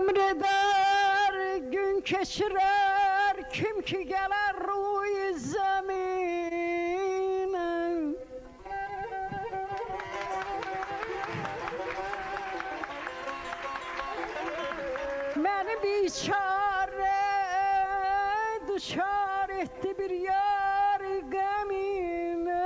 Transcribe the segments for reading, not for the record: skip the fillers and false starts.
emreder, gün keçirer, kim ki gelir ruh zemine. Beni biçare düşar etti bir yar gemine.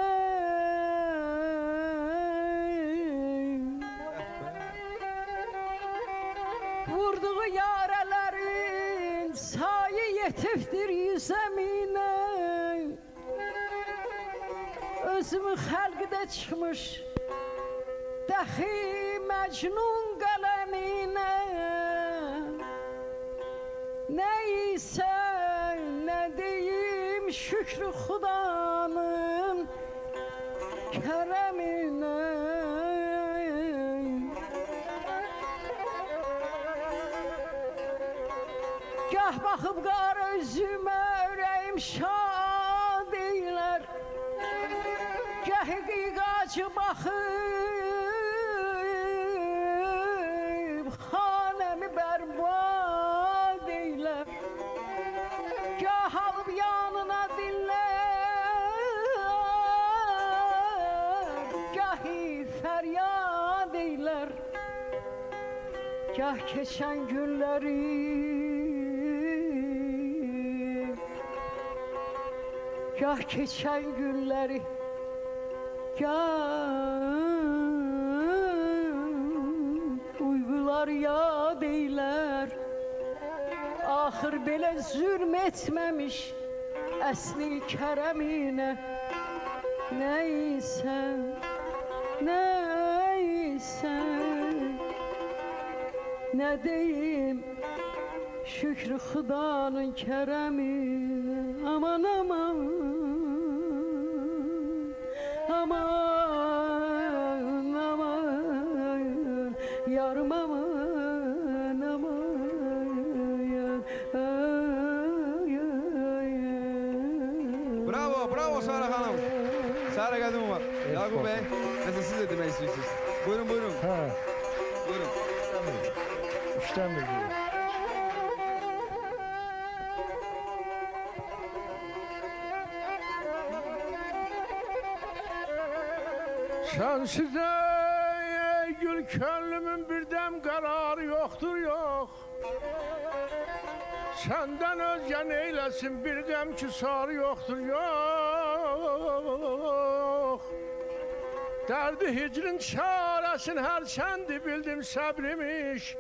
Vurduğu yarelerin sayı yeteftir yüzemine. Özümü halkıda çıkmış dahi Mecnun kalemine. Neyse ne diyeyim şükrü Xudanın keremine. Gah bakıp qara üzümə ürəyim şad eylər. Gah qıyqacı baxıb xanəmi bərbad eylər. Gah alıb yanına dinlər, gahi fəryad eylər. Gah keçən günləri gah keçən günləri, gah uyğular yad eylər. Axır belə zülm etməmiş əsli kərəminə. Neysə, neysə, nə deyim şükrü Xudanın kərəminə. Aman aman, aman aman, yarım aman aman yar. Bravo, bravo Sara Hanım. Sara Kadın var. Yakup Bey, nasıl siz de demek istiyorsunuz? Buyurun, buyurun. Ha, Buyurun. işten mi diyor? Sensiz ey gül könlümün bir dem kararı yoktur yok. Senden özge neylesin bir dem küsarı yoktur yok. Derdi hicrin çaresin her kendi bildim sabrimiş.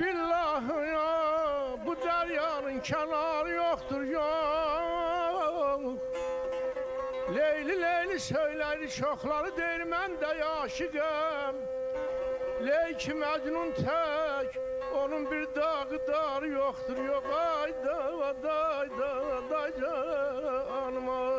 Billahi ya bu deryanın kenarı yoktur yok. Leyli Leyli söylerdi çokları değil mən de yaşıdım. Leyki Mecnun tek onun bir dağı darı yoktur yok. Ayda dayda canıma.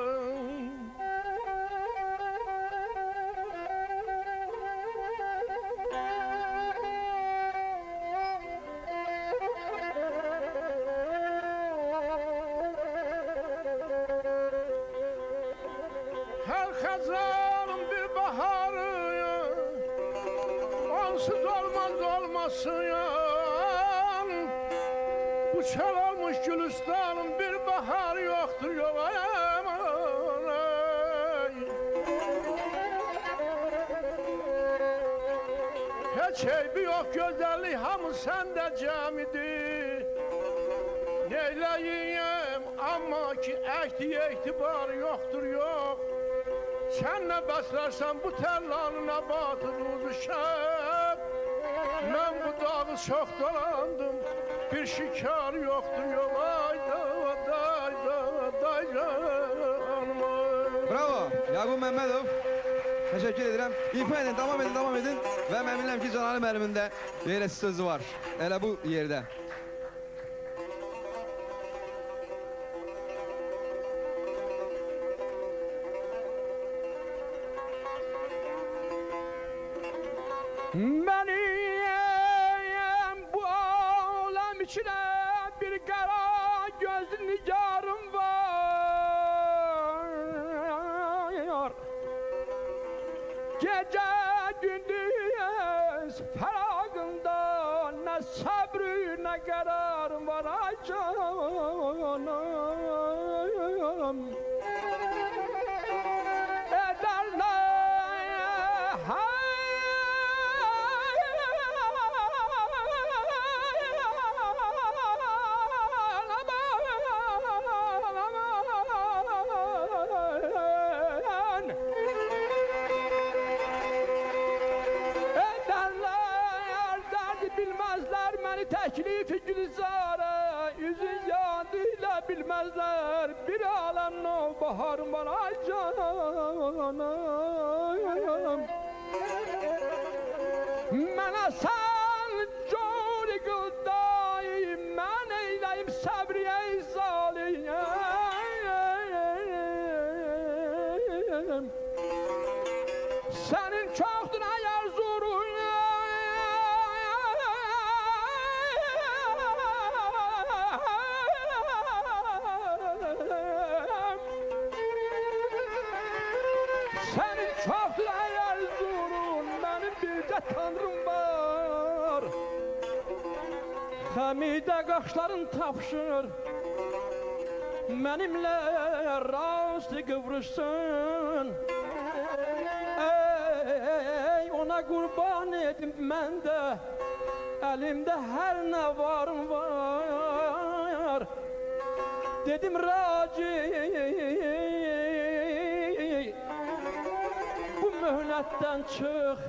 Her hazanın bir baharı, onsuz olmaz olmasın ya. Bu çal olmuş Gülistan'ın bir baharı yoktur yok. Aman ay. Hiç eybi yok güzellik hamı sende cemidi. Neyleyeyim ama ki itibar yoktur yok. Sen ne beslersen bu terlanın nebatı ruzu şeb. Ben bu dağı çok dolandım, bir şikar yoktur yok. Ayda Bravo, Yakup Mehmetov. Teşekkür ederim. İfa edin, devam edin. Ve mən bilirəm ki, Canali müəllimin də yerə sözü var. Elə bu yerdə. Benim bu alem içine bir kara gözlü nigarım var. Gece gündüz feragında ne sabrı ne kararım var ay canım. Bilmezler beni teklifi gülzara, yüzün yadıyla bilmezler bir alem baharım var ay canım. Mənə sən curi qıldayım, mən eyləyim səbriyə izaliyim. Sənin çoxdur əgər zorun, sənin çoxdur əgər zorun, mənim bircə tanrım var. Xəmidə qaşların tapşır, mənimlə rast qıvrışsın. Ey ona qurban edim mən də, əlimdə hər nə varım var. Dedim Raci, bu möhnətdən çıx,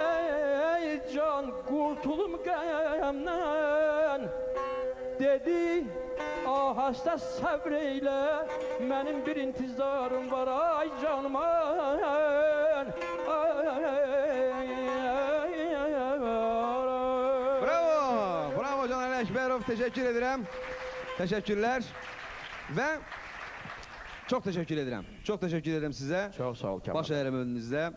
ey can, qurtulum qəmdən. Dedi, ahəstə səbr eylə, mənim bir intizarım var ay canım ay. Bravo, bravo Can Ali Əkbərov, teşekkür edirəm. Teşekkürler ve çok teşekkür ederim. Çok teşekkür ederim size. Çox sağ ol Kemal. Baş əyərəm önünüzdə.